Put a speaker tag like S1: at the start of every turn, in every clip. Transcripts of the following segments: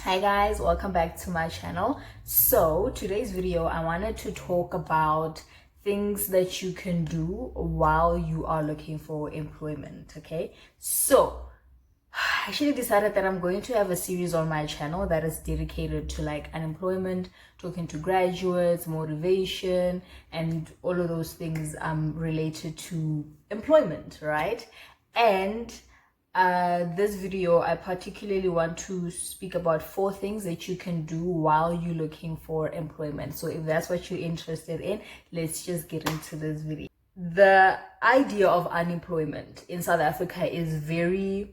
S1: Hi guys, welcome back to my channel. So today's video I wanted to talk about things that you can do while you are looking for employment. Okay, so I actually decided that I'm going to have a series on my channel that is dedicated to like unemployment, talking to graduates, motivation, and all of those things related to employment, right? And this video I particularly want to speak about 4 things that you can do while you're looking for employment. So if that's what you're interested in, let's just get into this video. The idea of unemployment in South Africa is very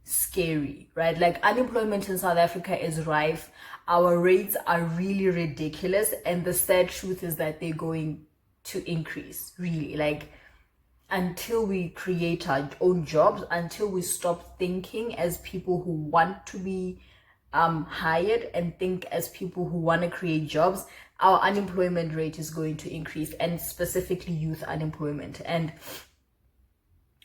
S1: scary, right? Like unemployment in South Africa is rife. Our rates are really ridiculous, and the sad truth is that they're going to increase, really. Like until we create our own jobs, until we stop thinking as people who want to be hired and think as people who want to create jobs, our unemployment rate is going to increase, and specifically youth unemployment. And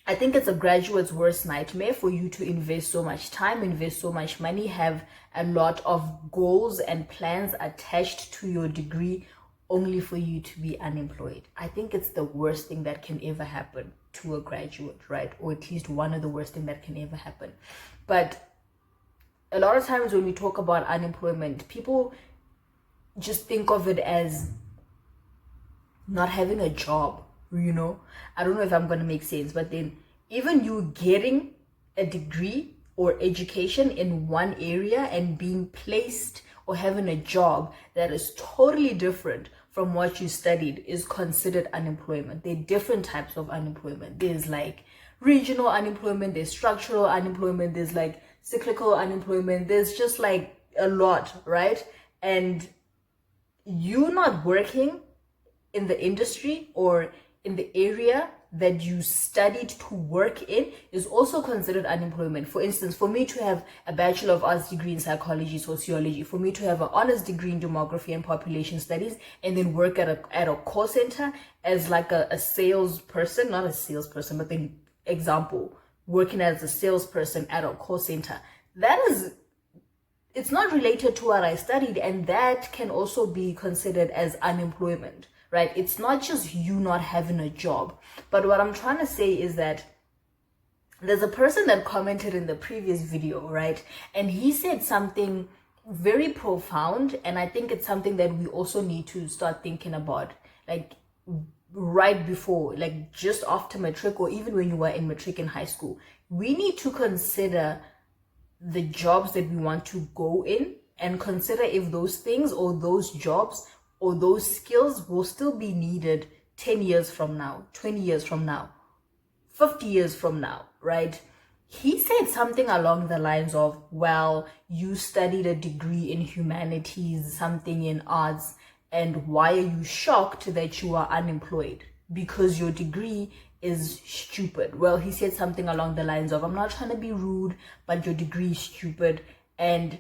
S1: I think it's a graduate's worst nightmare for you to invest so much time, invest so much money, have a lot of goals and plans attached to your degree, only for you to be unemployed. I think it's the worst thing that can ever happen to a graduate, right? Or at least one of the worst things that can ever happen. But a lot of times when we talk about unemployment, people just think of it as not having a job, you know? I don't know if I'm going to make sense, but then even you getting a degree or education in one area and being placed or having a job that is totally different from what you studied is considered unemployment. There are different types of unemployment. There's like regional unemployment, there's structural unemployment, there's like cyclical unemployment, there's just like a lot, right? And you not working in the industry or in the area that you studied to work in is also considered unemployment. For instance, for me to have a Bachelor of Arts degree in psychology, sociology, for me to have an honors degree in demography and population studies, and then work at a call center as like a salesperson, not a salesperson, but then example, working as a salesperson at a call center, it's not related to what I studied, and that can also be considered as unemployment. Right? It's not just you not having a job. But what I'm trying to say is that there's a person that commented in the previous video, right? And he said something very profound, and I think it's something that we also need to start thinking about. Like right before, like just after matric, or even when you were in matric in high school, we need to consider the jobs that we want to go in and consider if those things or those jobs or those skills will still be needed 10 years from now, 20 years from now, 50 years from now, right? He said something along the lines of, well, you studied a degree in humanities, something in arts, and why are you shocked that you are unemployed? Because your degree is stupid. Well, he said something along the lines of, I'm not trying to be rude, but your degree is stupid. And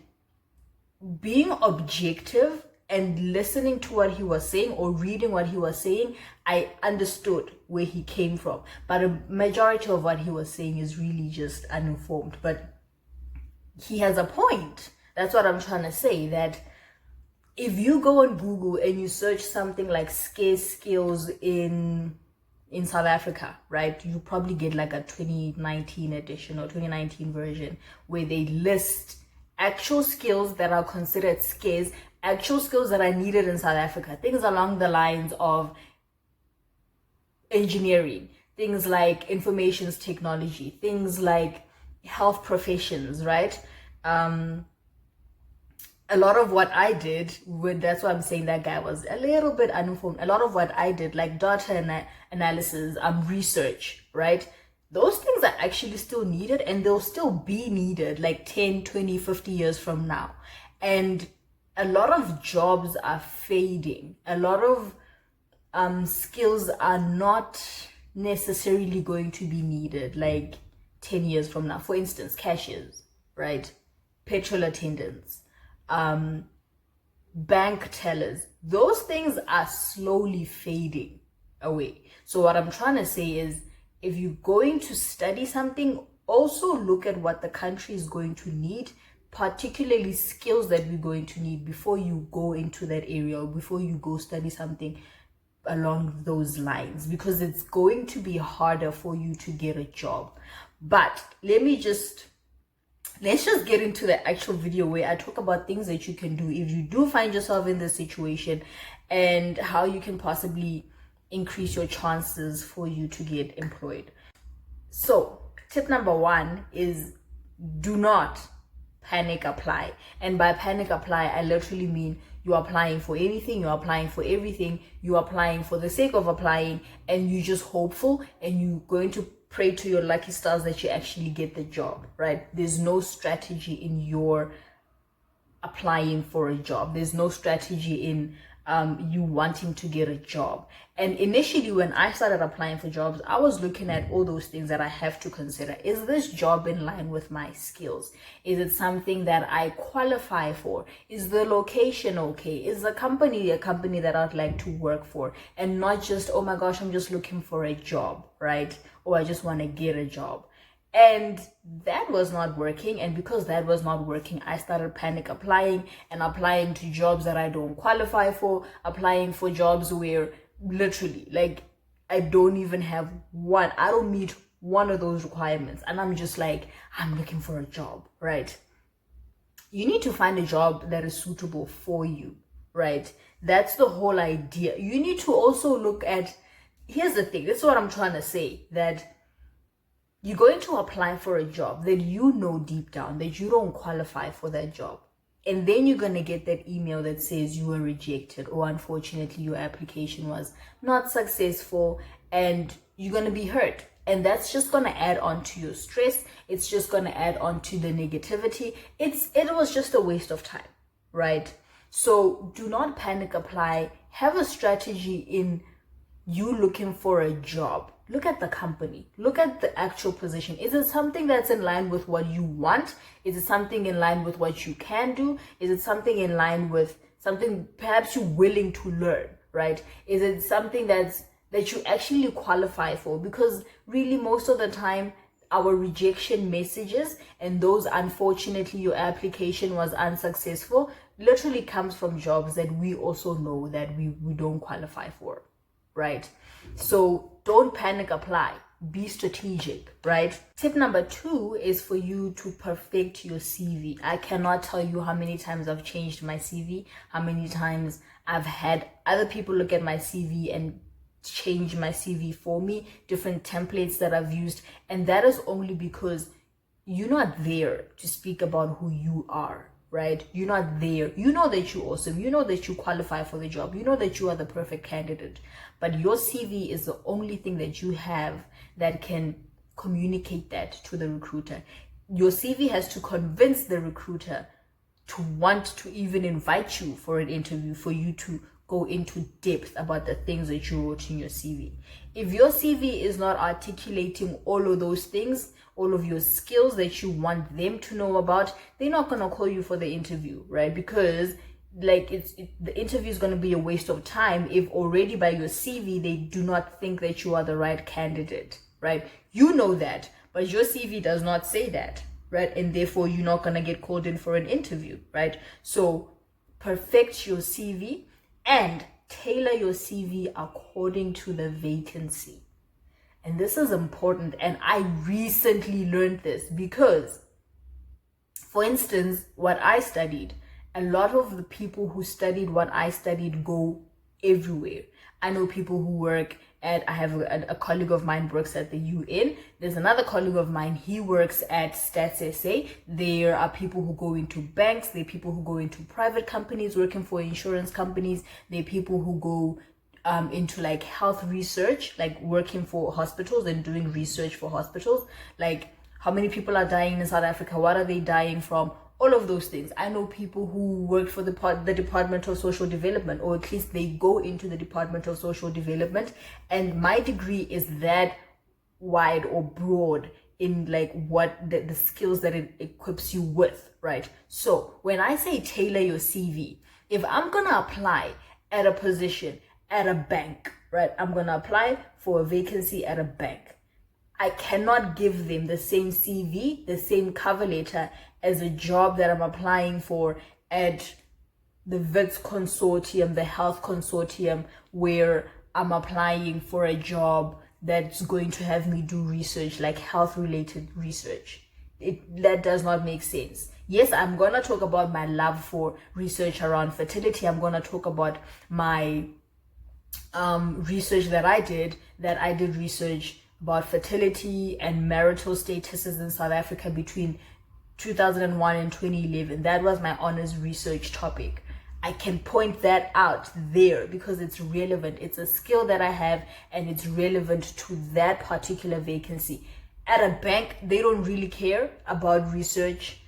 S1: being objective and listening to what he was saying or reading what he was saying, I understood where he came from. But a majority of what he was saying is really just uninformed. But he has a point. That's what I'm trying to say, that if you go on Google and you search something like scarce skills in South Africa, right, you probably get like a 2019 edition or 2019 version where they list actual skills that are considered scarce, actual skills that are needed in South Africa, things along the lines of engineering, things like information technology, things like health professions, right? A lot of what I did, that's why I'm saying that guy was a little bit uninformed. A lot of what I did, like data analysis, research, right? Those things are actually still needed, and they'll still be needed like 10, 20, 50 years from now. And a lot of jobs are fading. A lot of skills are not necessarily going to be needed like 10 years from now. For instance, cashiers, right? Petrol attendants, bank tellers. Those things are slowly fading away. So what I'm trying to say is, if you're going to study something, also look at what the country is going to need particularly skills that we're going to need before you go into that area, or before you go study something along those lines, because it's going to be harder for you to get a job. But let's just get into the actual video where I talk about things that you can do if you do find yourself in this situation, and how you can possibly increase your chances for you to get employed. So tip number 1 is, do not panic apply. And by panic apply, I literally mean you're applying for anything, you're applying for everything, you're applying for the sake of applying, and you're just hopeful, and you're going to pray to your lucky stars that you actually get the job, right? There's no strategy in your applying for a job. There's no strategy in you wanting to get a job. And initially, when I started applying for jobs, I was looking at all those things that I have to consider. Is this job in line with my skills? Is it something that I qualify for? Is the location okay? Is the company a company that I'd like to work for? And not just, oh my gosh, I'm just looking for a job, right? Or I just want to get a job. And that was not working. And because that was not working, I started panic applying and applying to jobs that I don't qualify for, applying for jobs where literally, like, I don't even have one. I don't meet one of those requirements. And I'm just like, I'm looking for a job, right? You need to find a job that is suitable for you, right? That's the whole idea. You need to also look at, here's the thing, this is what I'm trying to say, that you're going to apply for a job that you know deep down that you don't qualify for that job. And then you're going to get that email that says you were rejected, or unfortunately your application was not successful, and you're going to be hurt. And that's just going to add on to your stress. It's just going to add on to the negativity. It was just a waste of time, right? So do not panic apply. Have a strategy in you looking for a job. Look at the company. Look at the actual position. Is it something that's in line with what you want? Is it something in line with what you can do? Is it something in line with something perhaps you're willing to learn, right? Is it something that you actually qualify for? Because really, most of the time, our rejection messages and those, unfortunately, your application was unsuccessful, literally comes from jobs that we also know that we don't qualify for, right? So don't panic apply. Be strategic, right? Tip number 2 is for you to perfect your CV. I cannot tell you how many times I've changed my CV, how many times I've had other people look at my CV and change my CV for me, different templates that I've used. And that is only because you're not there to speak about who you are, right? You're not there. You know that you're awesome. You know that you qualify for the job. You know that you are the perfect candidate. But your CV is the only thing that you have that can communicate that to the recruiter. Your CV has to convince the recruiter to want to even invite you for an interview, for you to go into depth about the things that you wrote in your CV. If your CV is not articulating all of those things, all of your skills that you want them to know about, they're not going to call you for the interview, right? Because the interview is going to be a waste of time if already by your CV they do not think that you are the right candidate, right? You know that, but your CV does not say that, right? And therefore you're not going to get called in for an interview, right? So perfect your CV and tailor your CV according to the vacancy. And this is important, and I recently learned this because, for instance, what I studied, a lot of the people who studied what I studied go everywhere. I know people who work at, I have a colleague of mine works at the UN. There's another colleague of mine, he works at Stats SA. There are people who go into banks. There are people who go into private companies, working for insurance companies. There are people who go into like health research, like working for hospitals and doing research for hospitals. Like, how many people are dying in South Africa? What are they dying from? All of those things. I know people who work for the Department of Social Development, or at least they go into the Department of Social Development. And my degree is that wide or broad in like what the skills that it equips you with, right? So when I say tailor your CV, if I'm going to apply at a position at a bank, right? I'm going to apply for a vacancy at a bank. I cannot give them the same CV, the same cover letter as a job that I'm applying for at the VITS consortium, the health consortium, where I'm applying for a job that's going to have me do research, like health related research. That does not make sense. Yes, I'm going to talk about my love for research around fertility. I'm going to talk about my research that I did research about fertility and marital statuses in South Africa between 2001 and 2011. That was my honors research topic. I can point that out there because it's relevant. It's a skill that I have and it's relevant to that particular vacancy. At a bank, they don't really care about research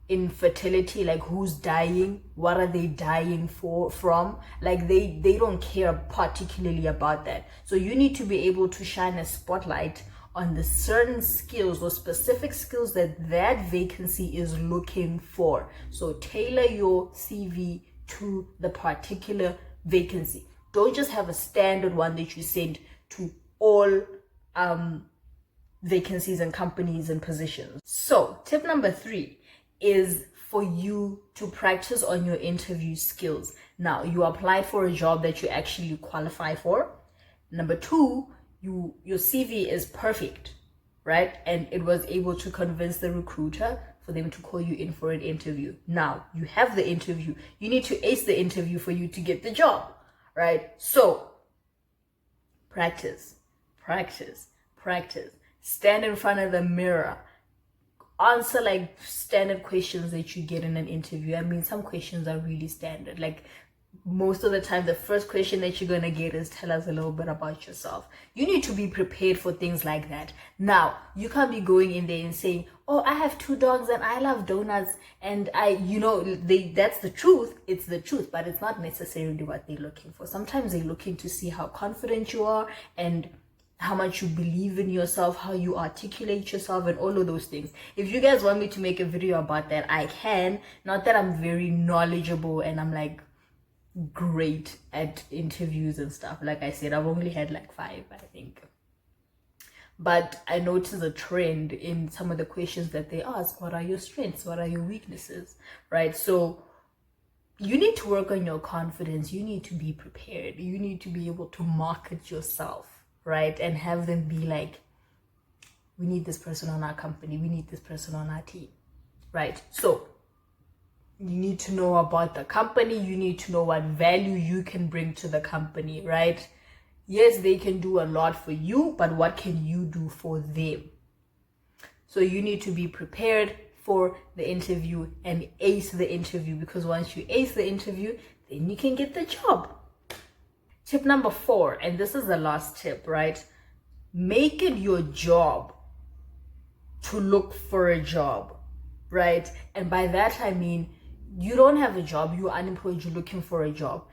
S1: in fertility, like who's dying, what are they dying from, like they don't care particularly about that. So you need to be able to shine a spotlight on the certain skills or specific skills that that vacancy is looking for. So tailor your CV to the particular vacancy. Don't just have a standard one that you send to all vacancies and companies and positions. So tip number 3 is for you to practice on your interview skills. Now, you applied for a job that you actually qualify for. Number 2, your CV is perfect, right? And it was able to convince the recruiter for them to call you in for an interview. Now, you have the interview. You need to ace the interview for you to get the job, right? So, practice. Stand in front of the mirror. Answer like standard questions that you get in an interview. I mean, some questions are really standard. Like most of the time, the first question that you're gonna get is tell us a little bit about yourself. You need to be prepared for things like that. Now, you can't be going in there and saying, oh, I have 2 dogs and I love donuts and that's the truth. It's the truth, but it's not necessarily what they're looking for. Sometimes they're looking to see how confident you are and how much you believe in yourself, how you articulate yourself, and all of those things. If you guys want me to make a video about that, I can. Not that I'm very knowledgeable and I'm like great at interviews and stuff. Like I said, I've only had like 5, I think. But I noticed a trend in some of the questions that they ask. What are your strengths? What are your weaknesses? Right? So you need to work on your confidence. You need to be prepared. You need to be able to market yourself, right? And have them be like, we need this person on our company. We need this person on our team, right? So you need to know about the company. You need to know what value you can bring to the company, right? Yes, they can do a lot for you, but what can you do for them? So you need to be prepared for the interview and ace the interview, because once you ace the interview, then you can get the job. Tip number 4, and this is the last tip, right? Make it your job to look for a job, right? And by that, I mean, you don't have a job, you're unemployed, you're looking for a job.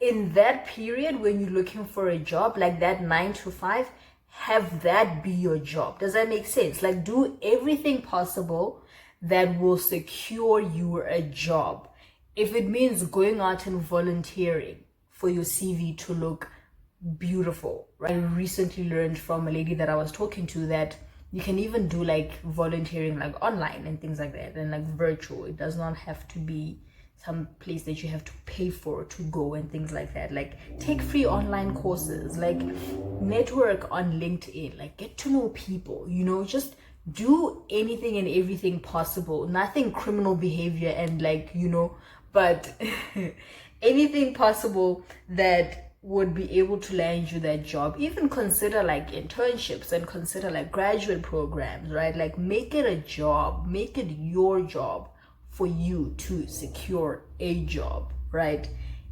S1: In that period, when you're looking for a job, like that 9 to 5, have that be your job. Does that make sense? Like, do everything possible that will secure you a job. If it means going out and volunteering for your CV to look beautiful, right? I recently learned from a lady that I was talking to that you can even do like volunteering like online and things like that, and like virtual. It does not have to be some place that you have to pay for to go and things like that. Like take free online courses, like network on LinkedIn, like get to know people, you know, just do anything and everything possible. Nothing criminal behavior and like, you know, but anything possible that would be able to land you that job. Even consider like internships and consider like graduate programs, right? Like make it a job, make it your job for you to secure a job, right?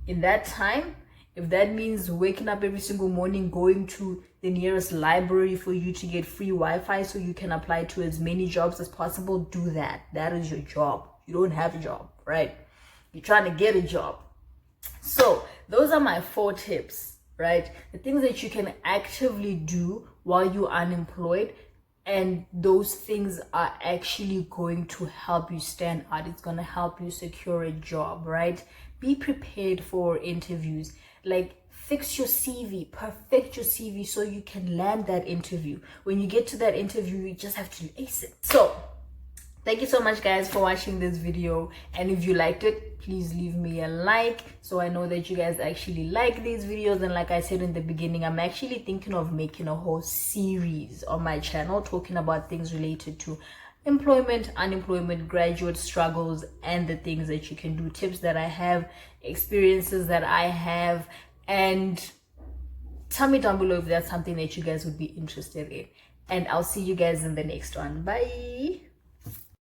S1: In that time, if that means waking up every single morning, going to the nearest library for you to get free Wi-Fi so you can apply to as many jobs as possible, do that. That is your job. You don't have a job, right? You're trying to get a job. So those are my 4 tips, right? The things that you can actively do while you're unemployed, and those things are actually going to help you stand out. It's going to help you secure a job, right? Be prepared for interviews. Like fix your CV, perfect your CV so you can land that interview. When you get to that interview, you just have to ace it. So Thank you so much guys for watching this video, and if you liked it, please leave me a like so I know that you guys actually like these videos. And like I said in the beginning, I'm actually thinking of making a whole series on my channel talking about things related to employment, unemployment, graduate struggles, and the things that you can do, tips that I have, experiences that I have. And tell me down below if that's something that you guys would be interested in, and I'll see you guys in the next one. Bye.